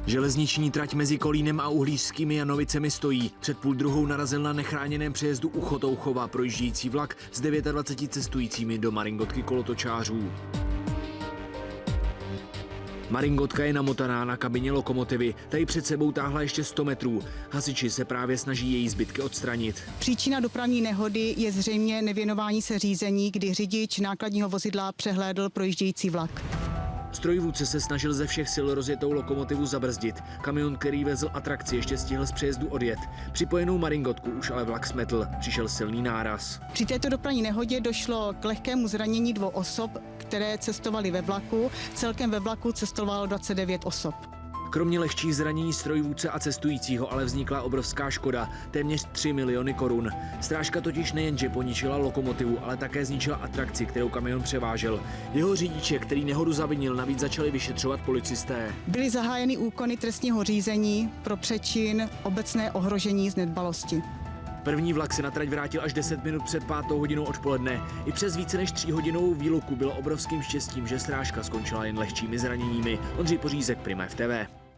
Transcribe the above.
Železniční trať mezi Kolínem a Uhlířskými Janovicemi stojí. Před 12:30 narazil na nechráněném přejezdu u Chotouchova projíždějící vlak s 29 cestujícími do Maringotky kolotočářů. Maringotka je namotaná na kabině lokomotivy, tady před sebou táhla ještě 100 metrů. Hasiči se právě snaží její zbytky odstranit. Příčina dopravní nehody je zřejmě nevěnování se řízení, kdy řidič nákladního vozidla přehlédl projíždějící vlak. Strojvůdce se snažil ze všech sil rozjetou lokomotivu zabrzdit. Kamion, který vezl atrakci, ještě stihl z přejezdu odjet. Připojenou Maringotku už ale vlak smetl. Přišel silný náraz. Při této dopravní nehodě došlo k lehkému zranění 2 osob, které cestovaly ve vlaku. Celkem ve vlaku cestovalo 29 osob. Kromě lehčích zranění strojvůdce a cestujícího ale vznikla obrovská škoda, téměř 3 miliony korun. Strážka totiž nejenže poničila lokomotivu, ale také zničila atrakci, kterou kamion převážel. Jeho řidiče, který nehodu zavinil, navíc začali vyšetřovat policisté. Byly zahájeny úkony trestního řízení pro přečin obecné ohrožení z nedbalosti. První vlak se na trať vrátil až 10 minut před 5. hodinou odpoledne. I přes více než 3hodinovou výluku bylo obrovským štěstím, že strážka skončila jen lehčími zraněními. Ondřej Pořízek, Prima FTV.